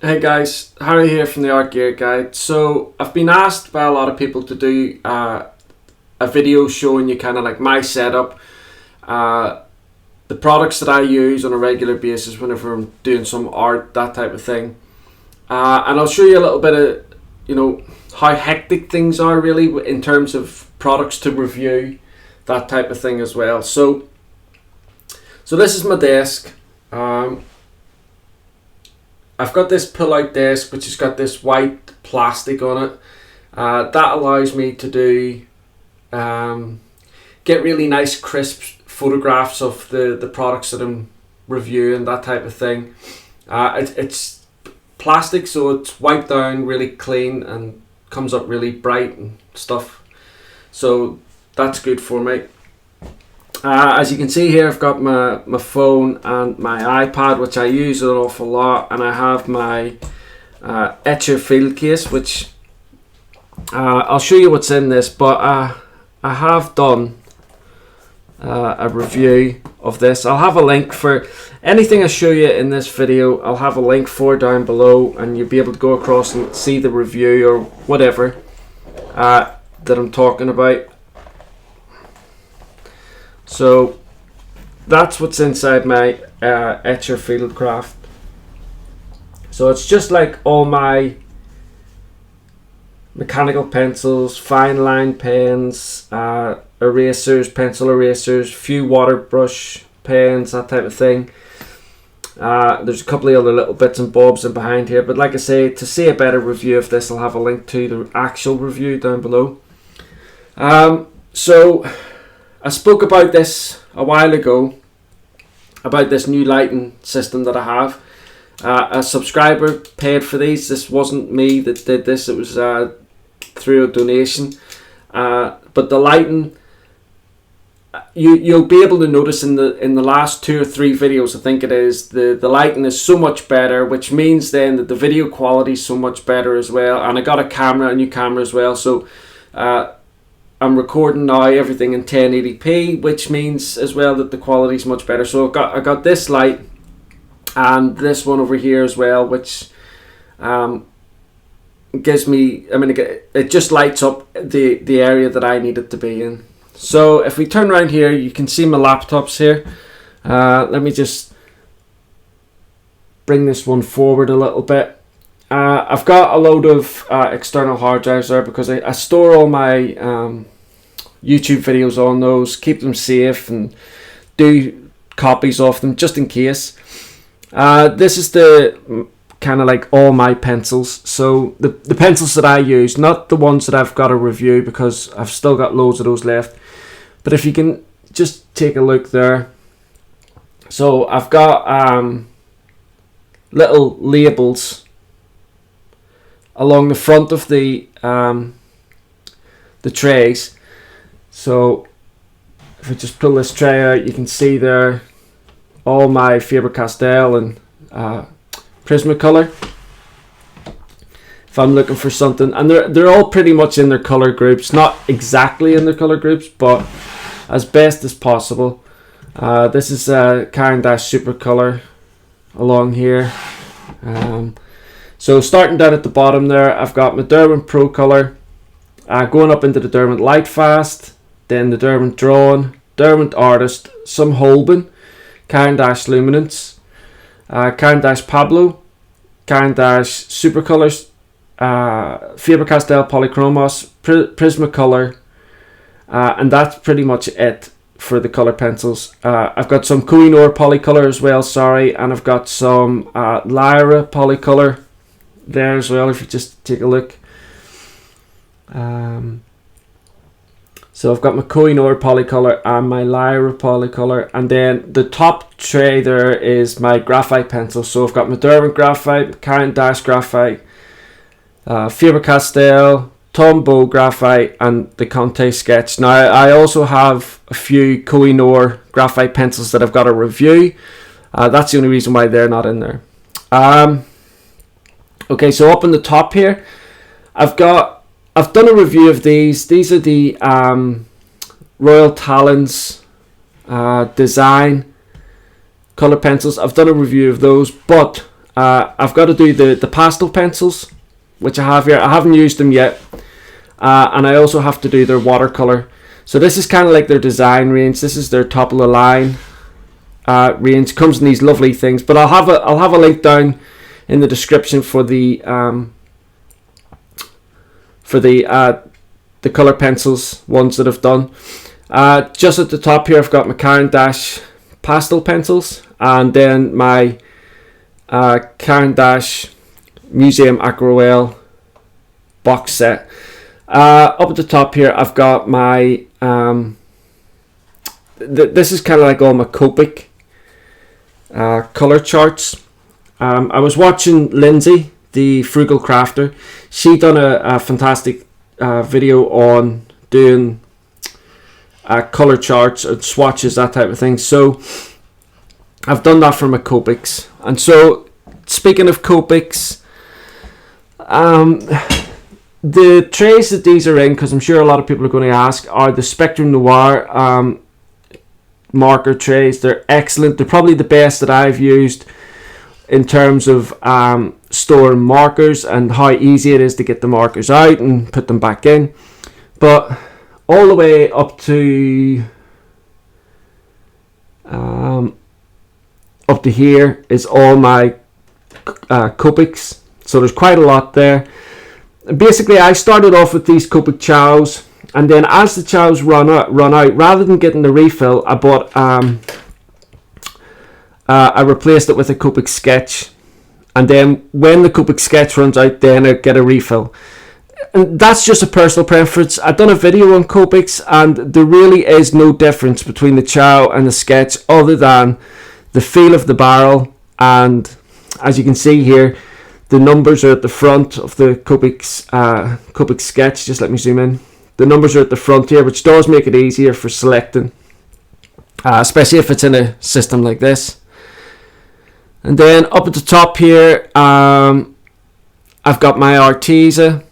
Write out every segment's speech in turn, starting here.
Hey guys, Harry here from the Art Gear Guide. So I've been asked by a lot of people to do a video showing you kind of like my setup, the products that I use on a regular basis whenever I'm doing some art, that type of thing. And I'll show you a little bit of, how hectic things are really in terms of products to review, that type of thing as well. So this is my desk. I've got this pull-out desk which has got this white plastic on it. That allows me to do get really nice crisp photographs of the products that I'm reviewing, that type of thing. It's plastic, so it's wiped down really clean and comes up really bright and stuff. So that's good for me. As you can see here, I've got my phone and my iPad, which I use an awful lot, and I have my etcher field case, which I'll show you what's in this, but I have done a review of this. I'll have a link for anything I show you in this video. I'll have a link for down below, and you'll be able to go across and see the review or whatever that I'm talking about. So that's what's inside my etcher Fieldcraft. So it's just like all my mechanical pencils, fine line pens, erasers, pencil erasers, few water brush pens, that type of thing. There's a couple of other little bits and bobs in behind here, but like I say, to see a better review of this, I'll have a link to the actual review down below. So I spoke about this a while ago, about this new lighting system that I have. A subscriber paid for these. This wasn't me that did this, it was through a donation. But the lighting, you'll be able to notice in the last 2 or 3 videos, I think it is, the lighting is so much better, which means then that the video quality is so much better as well. And I got a new camera as well, so I'm recording now everything in 1080p, which means as well that the quality is much better. So I got this light and this one over here as well, which gives me, it just lights up the area that I need it to be in. So if we turn around here, you can see my laptops here. Let me just bring this one forward a little bit. I've got a load of external hard drives there because I store all my YouTube videos on those, keep them safe and do copies of them just in case. This is the kind of like all my pencils. So the pencils that I use, not the ones that I've got to review because I've still got loads of those left. But if you can just take a look there. So I've got little labels along the front of the trays. So if I just pull this tray out, you can see there all my Faber-Castell and Prismacolor. If I'm looking for something, and they're all pretty much in their color groups, not exactly in their color groups, but as best as possible. This is a Caran Super Color along here. So starting down at the bottom there, I've got my Derwent Pro Color, going up into the Derwent Lightfast, then the Derwent Drawn, Derwent Artist, some Holbein, Caran Luminance, Caran Pablo, Caran Super Colors, Faber-Castell Polychromos, Prismacolor, and that's pretty much it for the color pencils. I've got some Kohinoor Polycolor as well, and I've got some Lyra Polycolor there as well, if you just take a look. So I've got my Kohinoor Polycolor and my Lyra Polycolor, and then the top tray there is my graphite pencil. So I've got my Derwent Graphite, Caran Graphite, Faber-Castell, Tombow Graphite, and the Conte Sketch. Now I also have a few Kohinoor graphite pencils that I've got to review. That's the only reason why they're not in there. Okay, so up on the top here, I've done a review of these. These are the Royal Talons design color pencils. I've done a review of those, but I've got to do the pastel pencils, which I have here. I haven't used them yet. And I also have to do their watercolor. So this is kind of like their design range. This is their top of the line range. Comes in these lovely things. But I'll have a link down in the description for the color pencils ones that I've done. Just at the top here, I've got my Caran d'Ache pastel pencils, and then my Caran d'Ache Museum Aquarelle box set. Up at the top here, I've got my this is kind of like all my Copic color charts. I was watching Lindsay, the Frugal Crafter. She done a fantastic video on doing color charts and swatches, that type of thing. So I've done that for my Copics. And so, speaking of Copics, the trays that these are in, because I'm sure a lot of people are going to ask, are the Spectrum Noir marker trays. They're excellent. They're probably the best that I've used in terms of storing markers and how easy it is to get the markers out and put them back in. But all the way up to here is all my Copics. So there's quite a lot there. Basically, I started off with these Copic chows, and then as the chows run out, rather than getting the refill, I bought I replaced it with a Copic sketch, and then when the Copic sketch runs out, then I get a refill. And that's just a personal preference. I've done a video on Copics, and there really is no difference between the chow and the sketch other than the feel of the barrel. And as you can see here, the numbers are at the front of the Copic sketch. Just let me zoom in. The numbers are at the front here, which does make it easier for selecting, especially if it's in a system like this. And then up at the top here, I've got my Arteza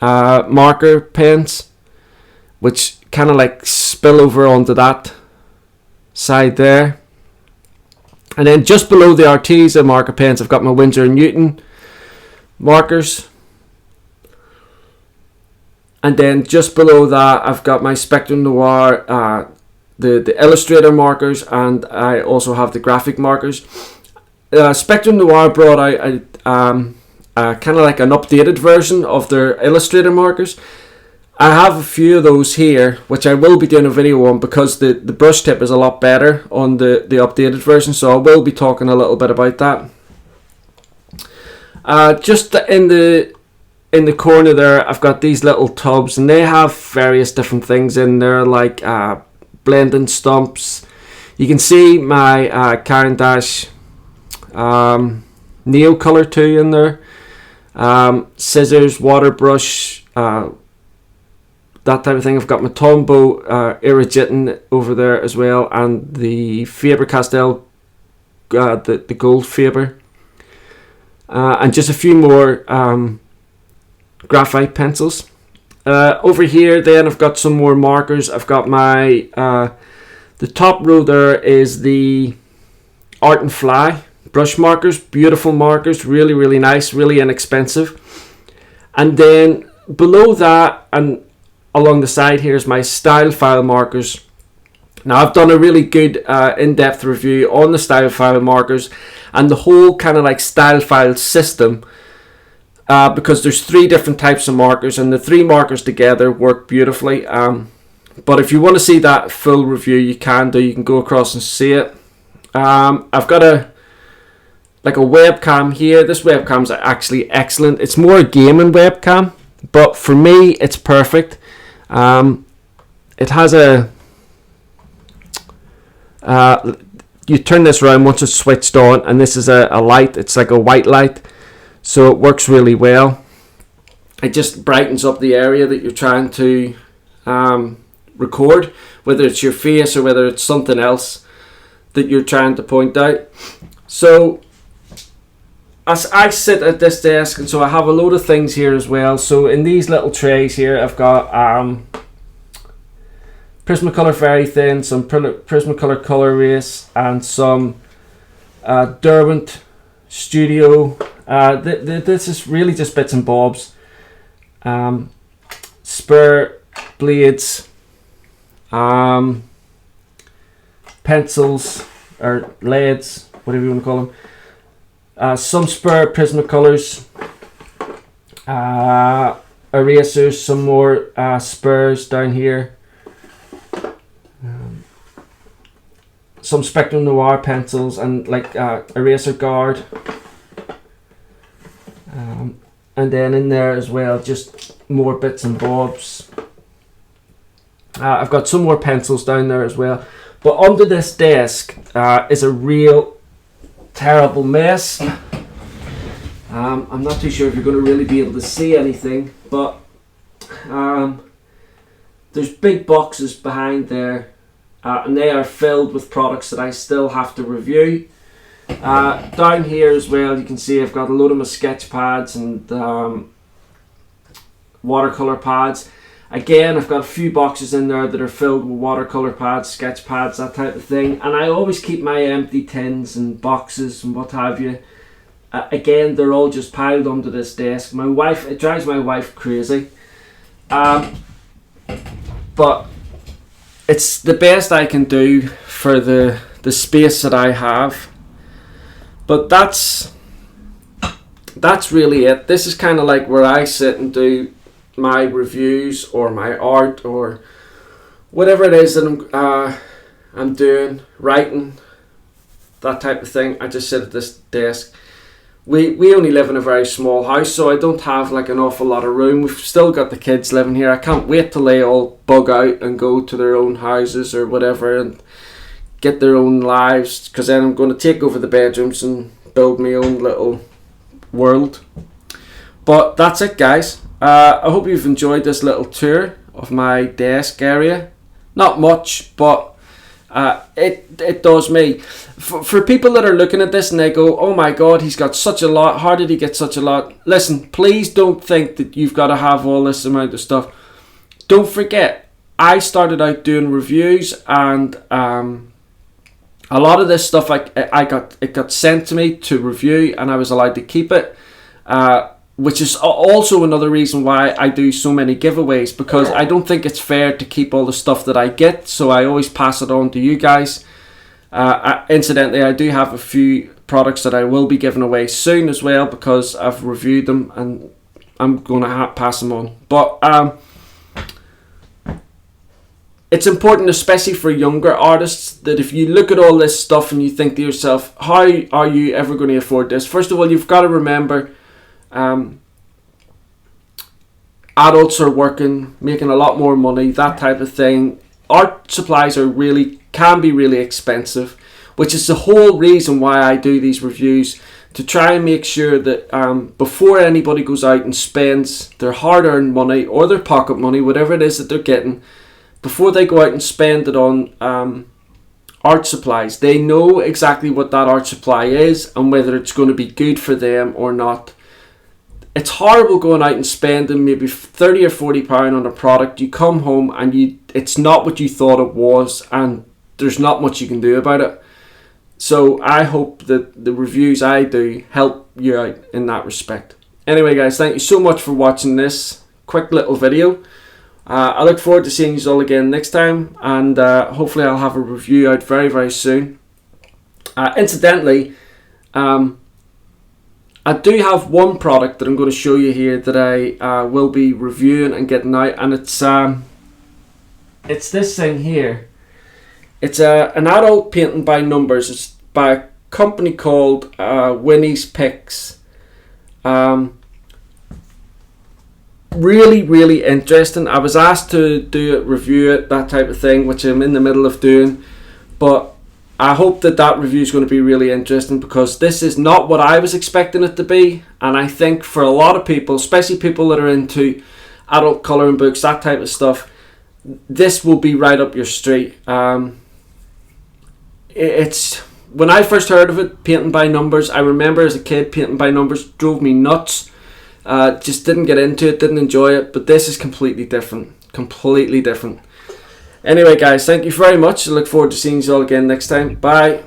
marker pens, which kind of like spill over onto that side there. And then just below the Arteza marker pens, I've got my Winsor & Newton markers. And then just below that, I've got my Spectrum Noir, the Illustrator markers, and I also have the graphic markers. Spectrum Noir brought out kind of like an updated version of their Illustrator markers. I have a few of those here, which I will be doing a video on, because the brush tip is a lot better on the updated version, so I will be talking a little bit about that. Just in the corner there, I've got these little tubs, and they have various different things in there, like blending stumps. You can see my Caran d'Ache Neo Color 2 in there, scissors, water brush, that type of thing. I've got my Tombow Irrigitin over there as well, and the Faber-Castell, the Gold Faber, and just a few more graphite pencils. Over here then I've got some more markers. I've got my the top row there is the Art and Fly brush markers. Beautiful markers, really, really nice, really inexpensive. And then below that and along the side here is my Style File markers. Now I've done a really good in-depth review on the Style File markers and the whole kind of like Style File system, because there's 3 different types of markers, and the 3 markers together work beautifully. But if you want to see that full review, you can go across and see it. I've got a webcam here. This webcam's actually excellent. It's more a gaming webcam, but for me it's perfect. It has you turn this around once it's switched on, and this is a light. It's like a white light, so it works really well. It just brightens up the area that you're trying to record, whether it's your face or whether it's something else that you're trying to point out. So as I sit at this desk, and so I have a load of things here as well. So in these little trays here, I've got Prismacolor Very Thin, some Prismacolor Color Race, and some Derwent studio. This is really just bits and bobs. Spur blades, pencils or leads, whatever you want to call them. Some spur Prismacolors, erasers, some more spurs down here. Some Spectrum Noir pencils and like eraser guard. And then in there as well, just more bits and bobs. I've got some more pencils down there as well. But under this desk is a real terrible mess. I'm not too sure if you're going to really be able to see anything, but there's big boxes behind there, and they are filled with products that I still have to review. Down here as well, you can see I've got a load of my sketch pads and watercolor pads. Again, I've got a few boxes in there that are filled with watercolor pads, sketch pads, that type of thing. And I always keep my empty tins and boxes and what have you. Again, they're all just piled onto this desk. It drives my wife crazy. But it's the best I can do for the space that I have. But that's really it. This is kind of like where I sit and do my reviews or my art or whatever it is that I'm doing, writing, that type of thing. I just sit at this desk. We only live in a very small house, so I don't have like an awful lot of room. We've still got the kids living here. I can't wait till they all bug out and go to their own houses or whatever and get their own lives, because then I'm going to take over the bedrooms and build my own little world. But that's it, guys. I hope you've enjoyed this little tour of my desk area. Not much, but it does me. For people that are looking at this and they go, oh my god, he's got such a lot, how did he get such a lot? Listen, please don't think that you've got to have all this amount of stuff. Don't forget, I started out doing reviews, and a lot of this stuff it got sent to me to review, and I was allowed to keep it, which is also another reason why I do so many giveaways, because I don't think it's fair to keep all the stuff that I get, so I always pass it on to you guys. Incidentally, I do have a few products that I will be giving away soon as well, because I've reviewed them and I'm going to pass them on. But it's important, especially for younger artists, that if you look at all this stuff and you think to yourself, how are you ever going to afford this? First of all, you've got to remember, adults are working, making a lot more money, that type of thing. Art supplies can be really expensive, which is the whole reason why I do these reviews, to try and make sure that before anybody goes out and spends their hard-earned money or their pocket money, whatever it is that they're getting, before they go out and spend it on art supplies, they know exactly what that art supply is and whether it's going to be good for them or not. It's horrible going out and spending maybe £30 or £40 on a product. You come home and it's not what you thought it was, and there's not much you can do about it. So I hope that the reviews I do help you out in that respect. Anyway, guys, thank you so much for watching this quick little video. I look forward to seeing you all again next time, and hopefully I'll have a review out very, very soon. Incidentally, I do have one product that I'm going to show you here that I will be reviewing and getting out, and it's this thing here. It's an adult painting by numbers. It's by a company called Winnie's Picks. Really, really interesting. I was asked to do it, review it, that type of thing, which I'm in the middle of doing, but I hope that review is going to be really interesting, because this is not what I was expecting it to be, and I think for a lot of people, especially people that are into adult colouring books, that type of stuff, this will be right up your street. It's when I first heard of it, painting by numbers, I remember as a kid, painting by numbers drove me nuts. Just didn't get into it, didn't enjoy it, but this is completely different. Anyway, guys, thank you very much. I look forward to seeing you all again next time. Bye.